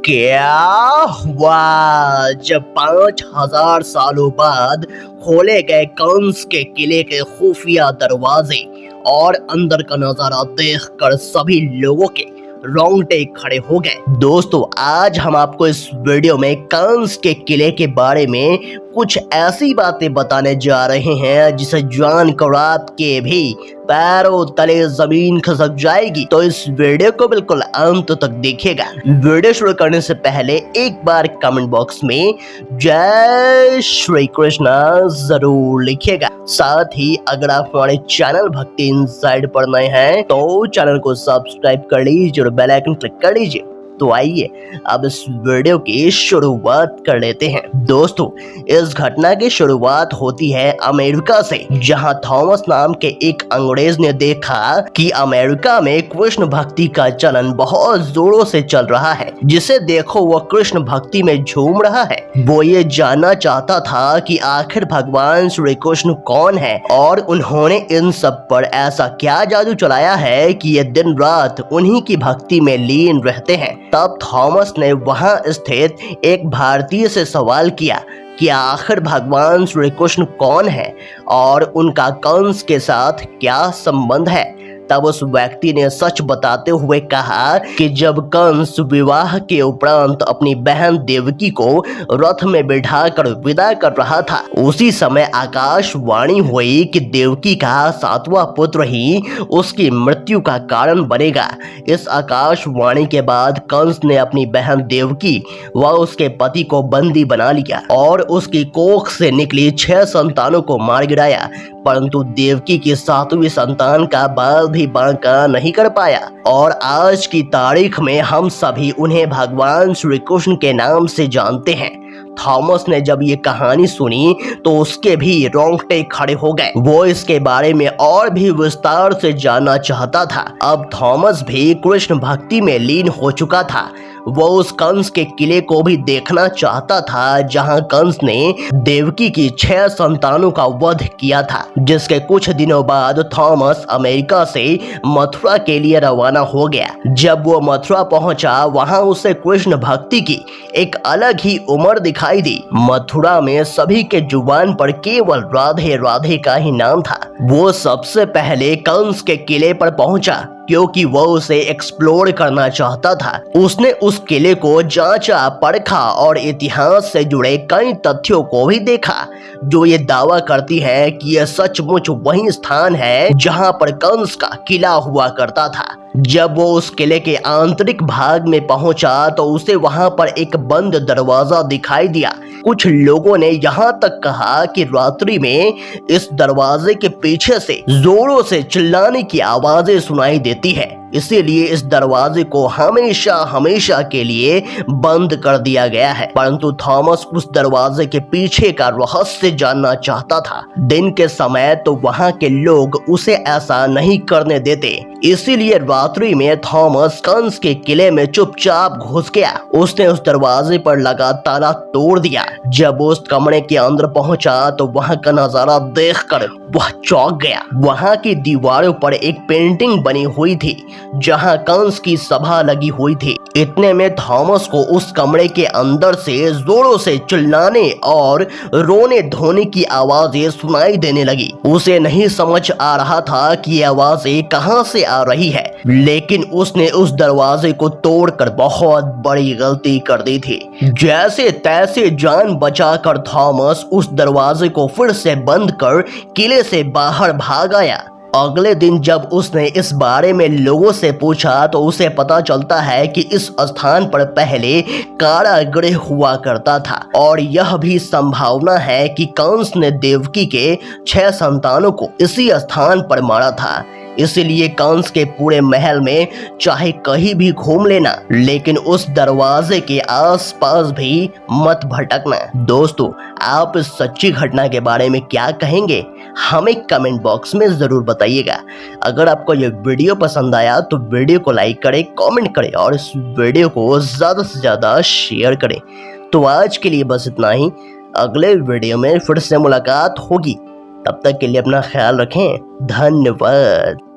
क्या हुआ जब 5000 सालों बाद खोले गए कंस के किले के खुफिया दरवाजे और अंदर का नजारा देखकर सभी लोगों के रोंगटे खड़े हो गए। दोस्तों, आज हम आपको इस वीडियो में कंस के किले के बारे में कुछ ऐसी बातें बताने जा रहे हैं जिसे जानकर आपके भी पैरों तले जमीन खिसक जाएगी। तो इस वीडियो को बिल्कुल अंत तक देखिएगा। वीडियो शुरू करने से पहले एक बार कमेंट बॉक्स में जय श्री कृष्णा जरूर लिखिएगा। साथ ही अगर आप हमारे चैनल भक्ति इनसाइड पर नए हैं तो चैनल को सब्सक्राइब कर लीजिए और बेल आइकन क्लिक कर लीजिए। तो आइए अब इस वीडियो की शुरुआत कर लेते हैं। दोस्तों, इस घटना की शुरुआत होती है अमेरिका से, जहां थॉमस नाम के एक अंग्रेज ने देखा कि अमेरिका में कृष्ण भक्ति का चलन बहुत जोरों से चल रहा है। जिसे देखो वह कृष्ण भक्ति में झूम रहा है। वो ये जानना चाहता था कि आखिर भगवान श्री कृष्ण कौन है और उन्होंने इन सब पर ऐसा क्या जादू चलाया है कि ये दिन रात उन्हीं की भक्ति में लीन रहते हैं। तब थॉमस ने वहां स्थित एक भारतीय से सवाल किया कि आखिर भगवान श्री कृष्ण कौन है और उनका कंस के साथ क्या संबंध है। तब उस व्यक्ति ने सच बताते हुए कहा कि जब कंस विवाह के उपरांत अपनी बहन देवकी को रथ में बिठाकर विदा कर रहा था, उसी समय आकाशवाणी हुई कि देवकी का 7वां पुत्र ही उसकी मृत्यु का कारण बनेगा। इस आकाशवाणी के बाद कंस ने अपनी बहन देवकी व उसके पति को बंदी बना लिया और उसकी कोख से निकली 6 संतानों को मार गिराया, परंतु देवकी की 7वीं संतान का बाल भी बांका नहीं कर पाया। और आज की तारीख में हम सभी उन्हें भगवान श्री कृष्ण के नाम से जानते हैं। थॉमस ने जब ये कहानी सुनी तो उसके भी रोंगटे खड़े हो गए। वो इसके बारे में और भी विस्तार से जानना चाहता था। अब थॉमस भी कृष्ण भक्ति में लीन हो चुका था। वो उस कंस के किले को भी देखना चाहता था जहां कंस ने देवकी की 6 संतानों का वध किया था। जिसके कुछ दिनों बाद थॉमस अमेरिका से मथुरा के लिए रवाना हो गया। जब वो मथुरा पहुंचा, वहां उसे कृष्ण भक्ति की एक अलग ही उम्र दिखाई दी। मथुरा में सभी के जुबान पर केवल राधे राधे का ही नाम था। वो सबसे पहले कंस के किले पर पहुंचा क्योंकि वो उसे एक्सप्लोर करना चाहता था। उसने उस किले को जांचा, परखा और इतिहास से जुड़े कई तथ्यों को भी देखा जो ये दावा करती है कि यह सचमुच वही स्थान है जहां पर कंस का किला हुआ करता था। जब वो उस किले के आंतरिक भाग में पहुंचा तो उसे वहां पर एक बंद दरवाजा दिखाई दिया। कुछ लोगों ने यहाँ तक कहा कि रात्रि में इस दरवाजे के पीछे से जोरों से चिल्लाने की आवाजें सुनाई देती है, इसीलिए इस दरवाजे को हमेशा हमेशा के लिए बंद कर दिया गया है। परंतु थॉमस उस दरवाजे के पीछे का रहस्य जानना चाहता था। दिन के समय तो वहां के लोग उसे ऐसा नहीं करने देते, इसीलिए रात्रि में थॉमस कंस के किले में चुपचाप घुस गया। उसने उस दरवाजे पर लगा ताला तोड़ दिया। जब वो उस कमरे के अंदर पहुंचा तो वहां का नजारा देखकर वह चौंक गया। वहां की दीवारों पर एक पेंटिंग बनी हुई थी जहां कंस की सभा लगी हुई थी। इतने में थॉमस को उस कमरे के अंदर से जोरों से चिल्लाने और रोने धोने की आवाजें सुनाई देने लगी। उसे नहीं समझ आ रहा था कि ये आवाजें कहां से आ रही है, लेकिन उसने उस दरवाजे को तोड़कर बहुत बड़ी गलती कर दी थी। जैसे तैसे जान बचाकर थॉमस उस दरवाजे को फिर से बंद कर किले से बाहर भाग आया। अगले दिन जब उसने इस बारे में लोगों से पूछा तो उसे पता चलता है कि इस स्थान पर पहले कारागृह हुआ करता था और यह भी संभावना है कि कंस ने देवकी के 6 संतानों को इसी स्थान पर मारा था। इसलिए कंस के पूरे महल में चाहे कहीं भी घूम लेना, लेकिन उस दरवाजे के आसपास भी मत भटकना। दोस्तों, आप इस सच्ची घटना के बारे में क्या कहेंगे, हमें कमेंट बॉक्स में जरूर बताइएगा। अगर आपको ये वीडियो पसंद आया तो वीडियो को लाइक करें, कमेंट करें और इस वीडियो को ज्यादा से ज्यादा शेयर करें। तो आज के लिए बस इतना ही। अगले वीडियो में फिर से मुलाकात होगी। तब तक के लिए अपना ख्याल रखें। धन्यवाद।